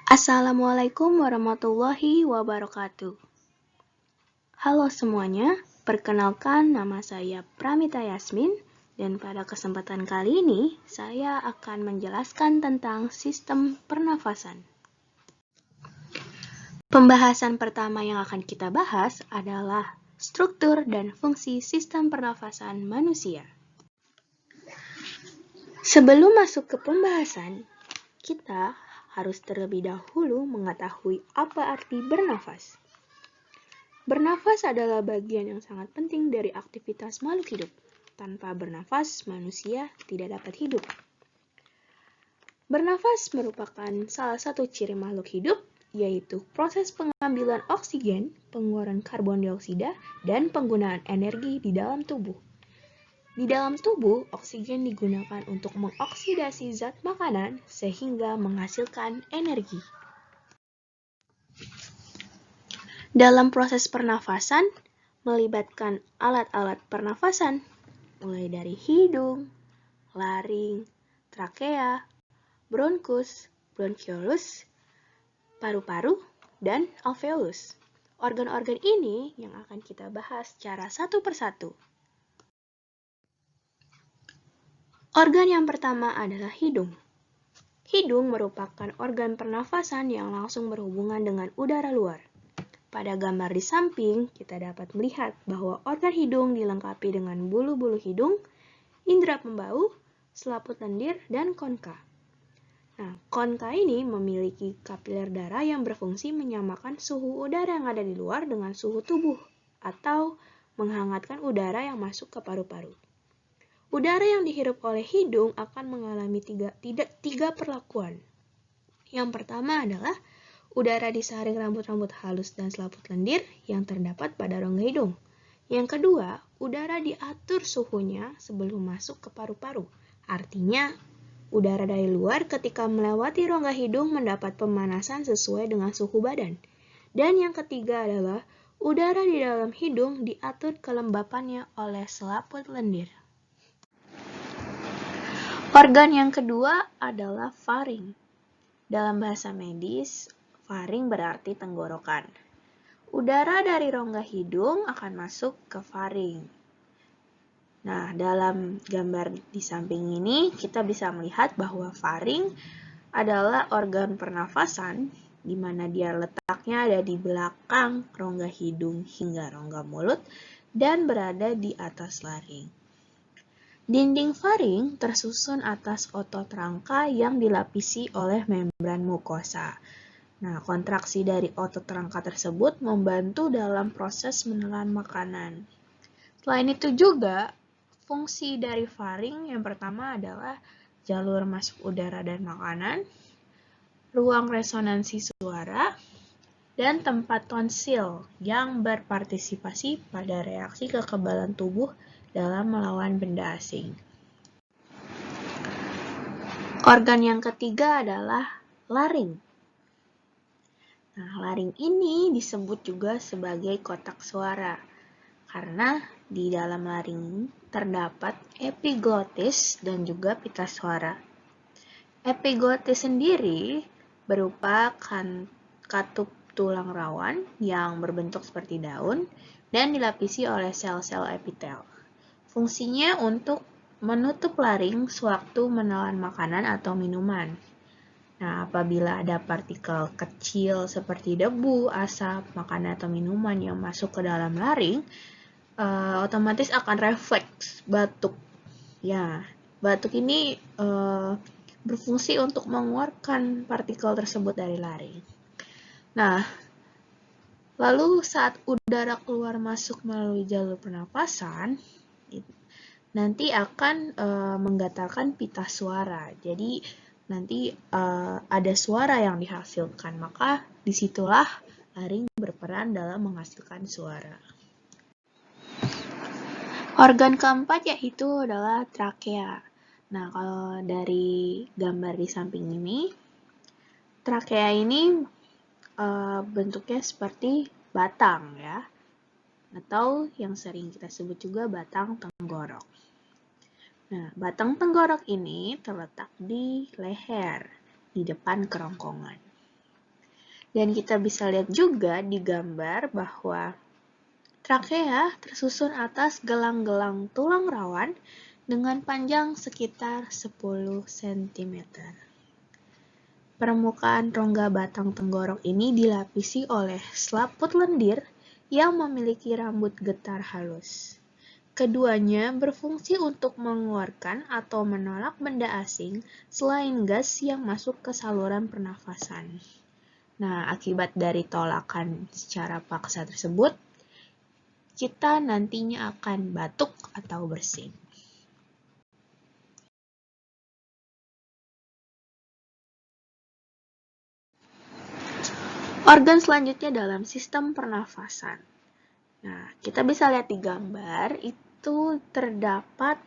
Assalamualaikum warahmatullahi wabarakatuh. Halo semuanya, perkenalkan nama saya Pramita Yasmin dan pada kesempatan kali ini saya akan menjelaskan tentang sistem pernafasan. Pembahasan pertama yang akan kita bahas adalah struktur dan fungsi sistem pernafasan manusia. Sebelum masuk ke pembahasan, kita harus terlebih dahulu mengetahui apa arti bernafas. Bernafas adalah bagian yang sangat penting dari aktivitas makhluk hidup. Tanpa bernafas, manusia tidak dapat hidup. Bernafas merupakan salah satu ciri makhluk hidup, yaitu proses pengambilan oksigen, pengeluaran karbon dioksida, dan penggunaan energi di dalam tubuh. Di dalam tubuh, oksigen digunakan untuk mengoksidasi zat makanan sehingga menghasilkan energi. Dalam proses pernafasan, melibatkan alat-alat pernafasan, mulai dari hidung, laring, trakea, bronkus, bronkiolus, paru-paru, dan alveolus. Organ-organ ini yang akan kita bahas secara satu persatu. Organ yang pertama adalah hidung. Hidung merupakan organ pernafasan yang langsung berhubungan dengan udara luar. Pada gambar di samping, kita dapat melihat bahwa organ hidung dilengkapi dengan bulu-bulu hidung, indera pembau, selaput lendir, dan konka. Nah, konka ini memiliki kapiler darah yang berfungsi menyamakan suhu udara yang ada di luar dengan suhu tubuh, atau menghangatkan udara yang masuk ke paru-paru. Udara yang dihirup oleh hidung akan mengalami tiga perlakuan. Yang pertama adalah udara disaring rambut-rambut halus dan selaput lendir yang terdapat pada rongga hidung. Yang kedua, udara diatur suhunya sebelum masuk ke paru-paru. Artinya, udara dari luar ketika melewati rongga hidung mendapat pemanasan sesuai dengan suhu badan. Dan yang ketiga adalah udara di dalam hidung diatur kelembapannya oleh selaput lendir. Organ yang kedua adalah faring. Dalam bahasa medis, faring berarti tenggorokan. Udara dari rongga hidung akan masuk ke faring. Nah, dalam gambar di samping ini, kita bisa melihat bahwa faring adalah organ pernafasan, di mana dia letaknya ada di belakang rongga hidung hingga rongga mulut, dan berada di atas laring. Dinding faring tersusun atas otot rangka yang dilapisi oleh membran mukosa. Nah, kontraksi dari otot rangka tersebut membantu dalam proses menelan makanan. Selain itu juga, fungsi dari faring yang pertama adalah jalur masuk udara dan makanan, ruang resonansi suara, dan tempat tonsil yang berpartisipasi pada reaksi kekebalan tubuh dalam melawan benda asing. Organ yang ketiga adalah laring. Nah, laring ini disebut juga sebagai kotak suara karena di dalam laring terdapat epiglotis dan juga pita suara. Epiglotis sendiri berupa katup tulang rawan yang berbentuk seperti daun dan dilapisi oleh sel-sel epitel. Fungsinya untuk menutup laring sewaktu menelan makanan atau minuman. Nah, apabila ada partikel kecil seperti debu, asap, makanan atau minuman yang masuk ke dalam laring, otomatis akan refleks batuk. Ya, batuk ini berfungsi untuk mengeluarkan partikel tersebut dari laring. Nah, lalu saat udara keluar masuk melalui jalur pernapasan, nanti akan menggatalkan pita suara. Jadi nanti ada suara yang dihasilkan, maka disitulah laring berperan dalam menghasilkan suara. Organ keempat yaitu adalah trakea. Nah, kalau dari gambar di samping ini, trakea ini bentuknya seperti batang ya, atau yang sering kita sebut juga batang tenggorok. Nah, batang tenggorok ini terletak di leher, di depan kerongkongan. Dan kita bisa lihat juga di gambar bahwa trakea tersusun atas gelang-gelang tulang rawan dengan panjang sekitar 10 cm. Permukaan rongga batang tenggorok ini dilapisi oleh selaput lendir yang memiliki rambut getar halus. Keduanya berfungsi untuk mengeluarkan atau menolak benda asing selain gas yang masuk ke saluran pernafasan. Nah, akibat dari tolakan secara paksa tersebut, kita nantinya akan batuk atau bersin. Organ selanjutnya dalam sistem pernafasan. Nah, kita bisa lihat di gambar, itu terdapat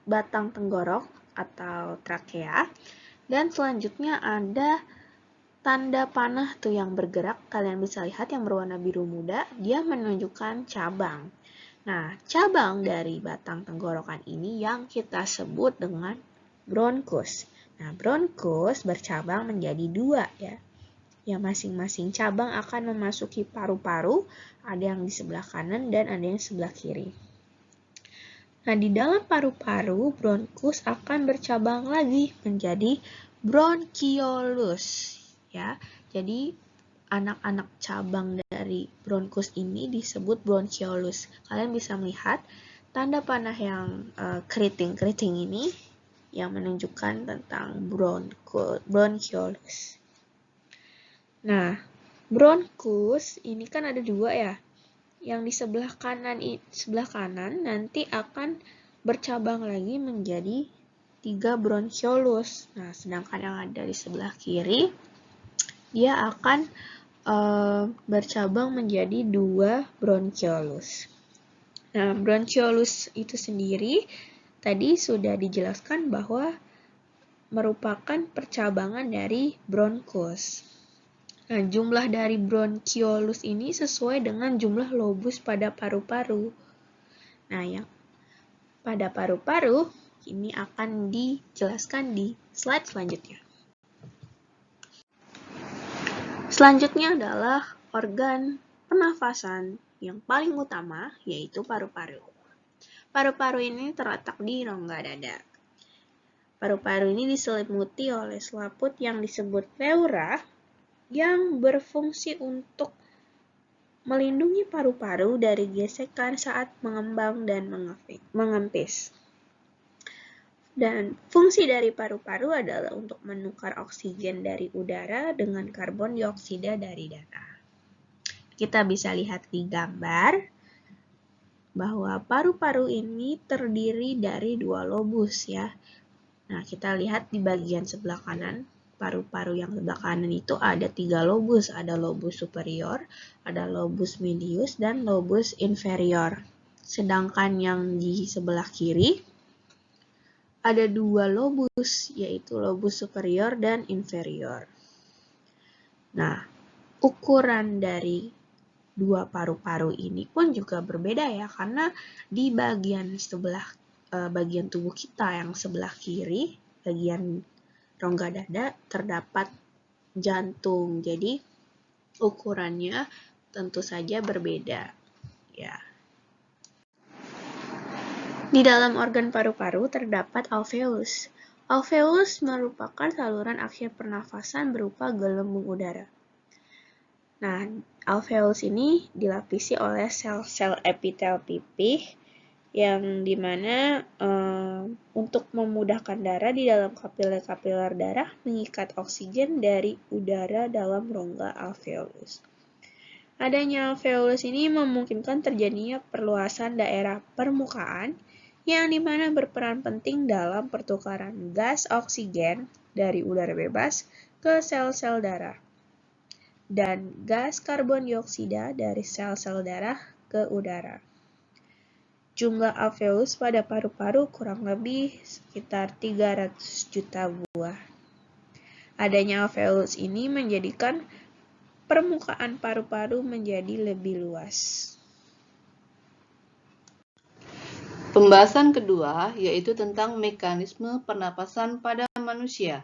batang tenggorok atau trakea, dan selanjutnya ada tanda panah tuh yang bergerak, kalian bisa lihat yang berwarna biru muda, dia menunjukkan cabang. Nah, cabang dari batang tenggorokan ini yang kita sebut dengan bronkus. Nah, bronkus bercabang menjadi dua ya. Yang masing-masing cabang akan memasuki paru-paru, ada yang di sebelah kanan dan ada yang di sebelah kiri. Nah, di dalam paru-paru, bronkus akan bercabang lagi menjadi bronkiolus. Ya, jadi anak-anak cabang dari bronkus ini disebut bronkiolus. Kalian bisa melihat tanda panah yang keriting-keriting ini yang menunjukkan tentang bronkiolus. Nah, bronkus ini kan ada dua ya. Yang di sebelah kanan nanti akan bercabang lagi menjadi 3 bronkiolus. Nah, sedangkan yang ada di sebelah kiri dia akan bercabang menjadi 2 bronkiolus. Nah, bronkiolus itu sendiri tadi sudah dijelaskan bahwa merupakan percabangan dari bronkus. Nah, jumlah dari bronkiolus ini sesuai dengan jumlah lobus pada paru-paru. Nah, yang pada paru-paru ini akan dijelaskan di slide selanjutnya. Selanjutnya adalah organ pernafasan yang paling utama, yaitu paru-paru. Paru-paru ini terletak di rongga dada. Paru-paru ini diselimuti oleh selaput yang disebut pleura yang berfungsi untuk melindungi paru-paru dari gesekan saat mengembang dan mengempis. Dan fungsi dari paru-paru adalah untuk menukar oksigen dari udara dengan karbon dioksida dari darah. Kita bisa lihat di gambar bahwa paru-paru ini terdiri dari 2 lobus ya. Nah, kita lihat di bagian sebelah kanan, paru-paru yang sebelah kanan itu ada 3 lobus. Ada lobus superior, ada lobus medius, dan lobus inferior. Sedangkan yang di sebelah kiri ada 2 lobus, yaitu lobus superior dan inferior. Nah, ukuran dari 2 paru-paru ini pun juga berbeda ya, karena di bagian tubuh kita yang sebelah kiri, bagian rongga dada, terdapat jantung. Jadi, ukurannya tentu saja berbeda ya. Di dalam organ paru-paru terdapat alveolus. Alveolus merupakan saluran akhir pernafasan berupa gelembung udara. Nah, alveolus ini dilapisi oleh sel-sel epitel pipih yang dimana untuk memudahkan darah di dalam kapiler-kapiler darah mengikat oksigen dari udara dalam rongga alveolus. Adanya alveolus ini memungkinkan terjadinya perluasan daerah permukaan yang dimana berperan penting dalam pertukaran gas oksigen dari udara bebas ke sel-sel darah dan gas karbon dioksida dari sel-sel darah ke udara. Jumlah alveolus pada paru-paru kurang lebih sekitar 300 juta buah. Adanya alveolus ini menjadikan permukaan paru-paru menjadi lebih luas. Pembahasan kedua yaitu tentang mekanisme pernapasan pada manusia.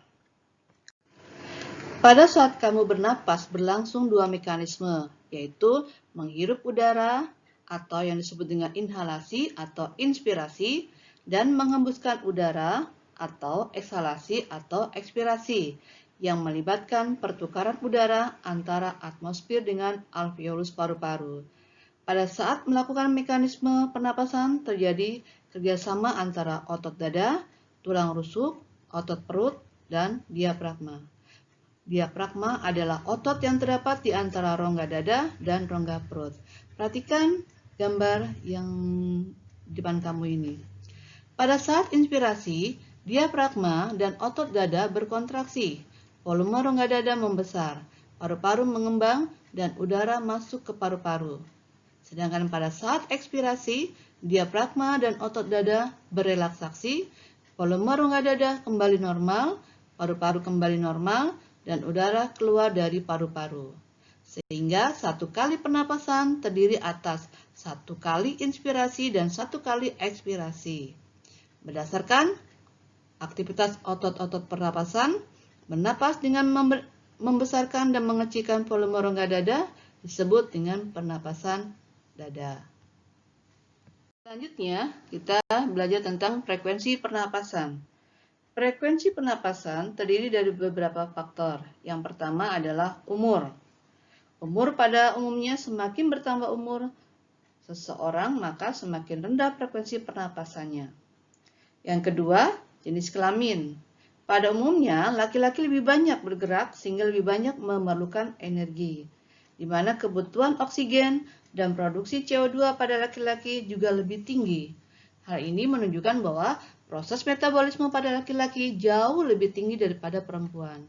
Pada saat kamu bernapas, berlangsung dua mekanisme, yaitu menghirup udara atau yang disebut dengan inhalasi atau inspirasi, dan menghembuskan udara atau eksalasi atau ekspirasi, yang melibatkan pertukaran udara antara atmosfer dengan alveolus paru-paru. Pada saat melakukan mekanisme pernapasan, terjadi kerjasama antara otot dada, tulang rusuk, otot perut, dan diafragma. Diafragma adalah otot yang terdapat di antara rongga dada dan rongga perut. Perhatikan gambar yang di depan kamu ini. Pada saat inspirasi, diafragma dan otot dada berkontraksi. Volume rongga dada membesar, paru-paru mengembang, dan udara masuk ke paru-paru. Sedangkan pada saat ekspirasi, diafragma dan otot dada berelaksasi, volume rongga dada kembali normal, paru-paru kembali normal, dan udara keluar dari paru-paru. Sehingga satu kali pernapasan terdiri atas satu kali inspirasi dan satu kali ekspirasi. Berdasarkan aktivitas otot-otot pernapasan, bernapas dengan membesarkan dan mengecilkan volume rongga dada disebut dengan pernapasan dada. Selanjutnya, kita belajar tentang frekuensi pernapasan. Frekuensi pernapasan terdiri dari beberapa faktor. Yang pertama adalah umur. Umur pada umumnya semakin bertambah umur seseorang, maka semakin rendah frekuensi pernapasannya. Yang kedua, jenis kelamin. Pada umumnya, laki-laki lebih banyak bergerak sehingga lebih banyak memerlukan energi, di mana kebutuhan oksigen dan produksi CO2 pada laki-laki juga lebih tinggi. Hal ini menunjukkan bahwa proses metabolisme pada laki-laki jauh lebih tinggi daripada perempuan.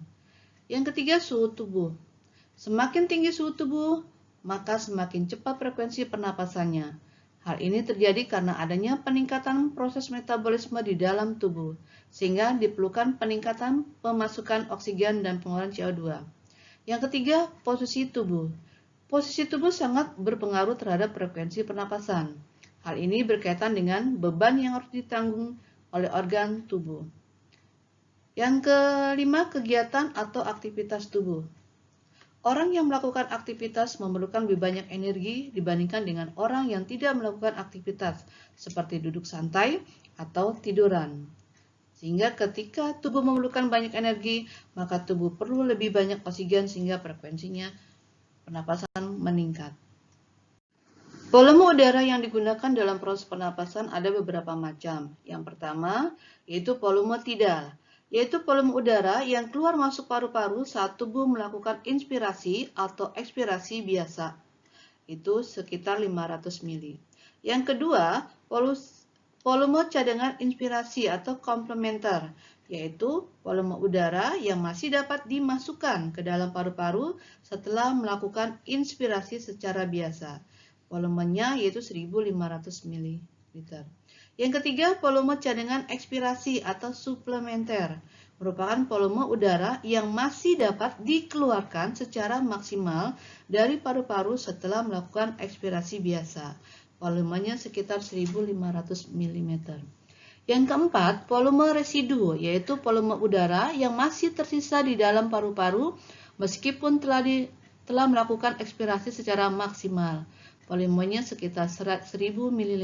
Yang ketiga, suhu tubuh. Semakin tinggi suhu tubuh, maka semakin cepat frekuensi pernapasannya. Hal ini terjadi karena adanya peningkatan proses metabolisme di dalam tubuh, sehingga diperlukan peningkatan pemasukan oksigen dan pengeluaran CO2. Yang ketiga, posisi tubuh. Posisi tubuh sangat berpengaruh terhadap frekuensi pernapasan. Hal ini berkaitan dengan beban yang harus ditanggung oleh organ tubuh. Yang kelima, kegiatan atau aktivitas tubuh. Orang yang melakukan aktivitas memerlukan lebih banyak energi dibandingkan dengan orang yang tidak melakukan aktivitas, seperti duduk santai atau tiduran. Sehingga ketika tubuh memerlukan banyak energi, maka tubuh perlu lebih banyak oksigen sehingga frekuensinya pernapasan meningkat. Volume udara yang digunakan dalam proses pernapasan ada beberapa macam. Yang pertama, yaitu volume tidal, yaitu volume udara yang keluar masuk paru-paru saat tubuh melakukan inspirasi atau ekspirasi biasa. Itu sekitar 500 mili. Yang kedua, volume cadangan inspirasi atau komplementer, yaitu volume udara yang masih dapat dimasukkan ke dalam paru-paru setelah melakukan inspirasi secara biasa. Volumenya yaitu 1500 ml. Yang ketiga, volume cadangan ekspirasi atau suplementer, merupakan volume udara yang masih dapat dikeluarkan secara maksimal dari paru-paru setelah melakukan ekspirasi biasa. Volumenya sekitar 1500 ml. Yang keempat, volume residu, yaitu volume udara yang masih tersisa di dalam paru-paru meskipun telah melakukan ekspirasi secara maksimal. Volumenya sekitar 1000 ml.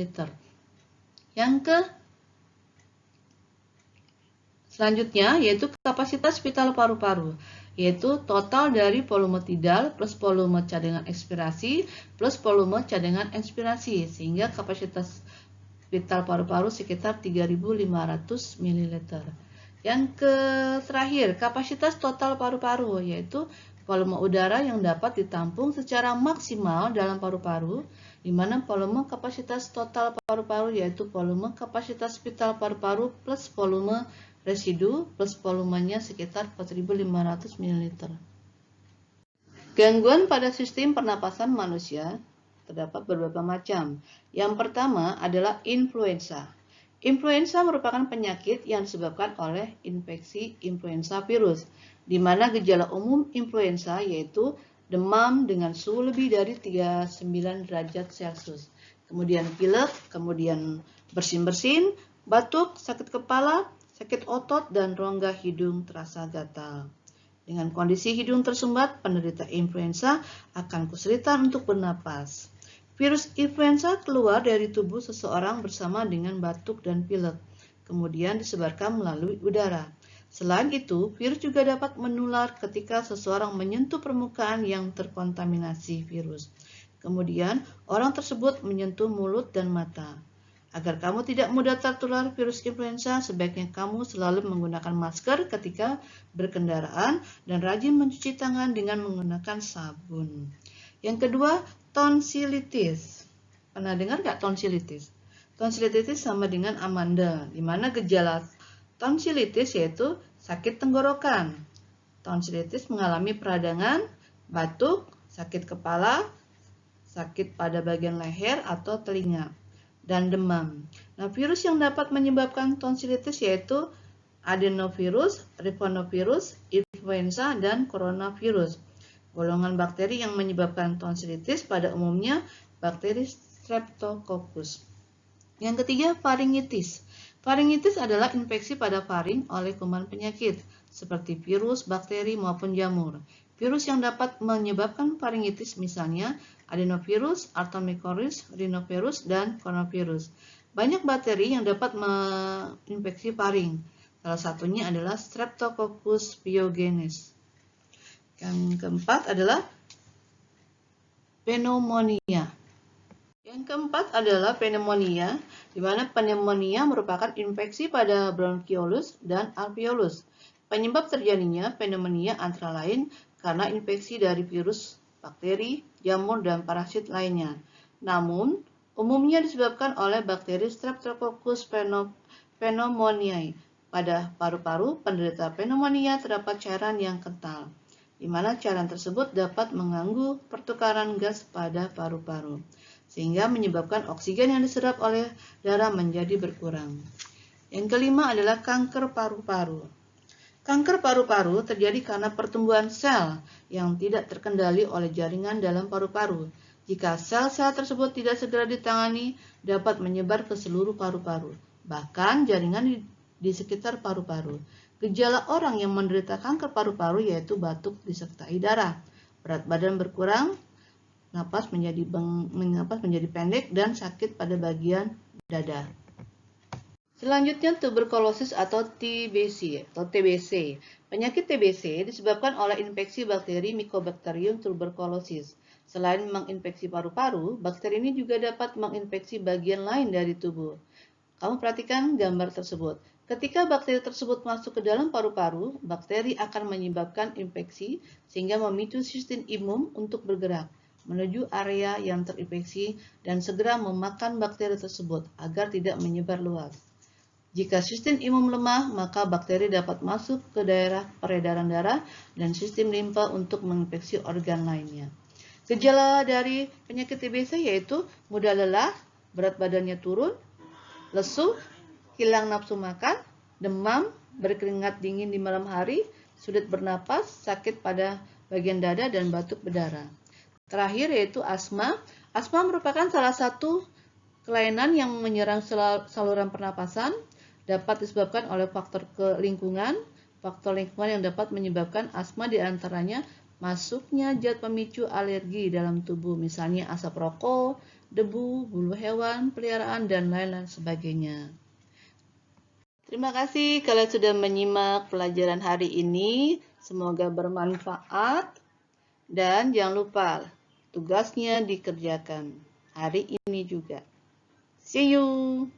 Selanjutnya yaitu kapasitas vital paru-paru, yaitu total dari volume tidal plus volume cadangan ekspirasi plus volume cadangan inspirasi, sehingga kapasitas vital paru-paru sekitar 3500 ml. Yang terakhir, kapasitas total paru-paru, yaitu volume udara yang dapat ditampung secara maksimal dalam paru-paru, di mana volume kapasitas total paru-paru yaitu volume kapasitas vital paru-paru plus volume residu plus volumenya sekitar 4500 ml. Gangguan pada sistem pernapasan manusia terdapat beberapa macam. Yang pertama adalah influenza. Influenza merupakan penyakit yang disebabkan oleh infeksi influenza virus, di mana gejala umum influenza yaitu demam dengan suhu lebih dari 39 derajat Celcius, kemudian pilek, kemudian bersin-bersin, batuk, sakit kepala, sakit otot, dan rongga hidung terasa gatal. Dengan kondisi hidung tersumbat, penderita influenza akan kesulitan untuk bernapas. Virus influenza keluar dari tubuh seseorang bersama dengan batuk dan pilek, kemudian disebarkan melalui udara. Selain itu, virus juga dapat menular ketika seseorang menyentuh permukaan yang terkontaminasi virus. Kemudian, orang tersebut menyentuh mulut dan mata. Agar kamu tidak mudah tertular virus influenza, sebaiknya kamu selalu menggunakan masker ketika berkendaraan dan rajin mencuci tangan dengan menggunakan sabun. Yang kedua, tonsilitis. Pernah dengar nggak tonsilitis? Tonsilitis sama dengan amandel, di mana gejala tonsilitis yaitu sakit tenggorokan. Tonsilitis mengalami peradangan, batuk, sakit kepala, sakit pada bagian leher atau telinga, dan demam. Nah, virus yang dapat menyebabkan tonsilitis yaitu adenovirus, ribonovirus, influenza, dan coronavirus. Golongan bakteri yang menyebabkan tonsilitis pada umumnya bakteri Streptococcus. Yang ketiga, faringitis. Faringitis adalah infeksi pada faring oleh kuman penyakit, seperti virus, bakteri, maupun jamur. Virus yang dapat menyebabkan faringitis misalnya adenovirus, artomycorrhizis, rhinovirus, dan coronavirus. Banyak bakteri yang dapat menginfeksi faring. Salah satunya adalah Streptococcus pyogenes. Yang keempat adalah pneumonia. Yang keempat adalah pneumonia, di mana pneumonia merupakan infeksi pada bronkiolus dan alveolus. Penyebab terjadinya pneumonia antara lain karena infeksi dari virus, bakteri, jamur, dan parasit lainnya. Namun, umumnya disebabkan oleh bakteri Streptococcus pneumoniae. Pada paru-paru, penderita pneumonia terdapat cairan yang kental, di mana cairan tersebut dapat mengganggu pertukaran gas pada paru-paru, sehingga menyebabkan oksigen yang diserap oleh darah menjadi berkurang. Yang kelima adalah kanker paru-paru. Kanker paru-paru terjadi karena pertumbuhan sel yang tidak terkendali oleh jaringan dalam paru-paru. Jika sel-sel tersebut tidak segera ditangani, dapat menyebar ke seluruh paru-paru, bahkan jaringan di sekitar paru-paru. Gejala orang yang menderita kanker paru-paru yaitu batuk disertai darah, berat badan berkurang, napas menjadi pendek, dan sakit pada bagian dada. Selanjutnya, tuberkulosis atau TBC. Penyakit TBC disebabkan oleh infeksi bakteri Mycobacterium tuberculosis. Selain menginfeksi paru-paru, bakteri ini juga dapat menginfeksi bagian lain dari tubuh. Kamu perhatikan gambar tersebut. Ketika bakteri tersebut masuk ke dalam paru-paru, bakteri akan menyebabkan infeksi sehingga memicu sistem imun untuk bergerak menuju area yang terinfeksi dan segera memakan bakteri tersebut agar tidak menyebar luas. Jika sistem imun lemah, maka bakteri dapat masuk ke daerah peredaran darah dan sistem limpa untuk menginfeksi organ lainnya. Gejala dari penyakit TBC yaitu mudah lelah, berat badannya turun, lesu, hilang nafsu makan, demam, berkeringat dingin di malam hari, sulit bernapas, sakit pada bagian dada, dan batuk berdarah. Terakhir yaitu asma. Asma merupakan salah satu kelainan yang menyerang saluran pernapasan, dapat disebabkan oleh faktor lingkungan. Faktor lingkungan yang dapat menyebabkan asma diantaranya masuknya zat pemicu alergi dalam tubuh, misalnya asap rokok, debu, bulu hewan, peliharaan, dan lain-lain sebagainya. Terima kasih kalian sudah menyimak pelajaran hari ini. Semoga bermanfaat. Dan jangan lupa, tugasnya dikerjakan hari ini juga. See you!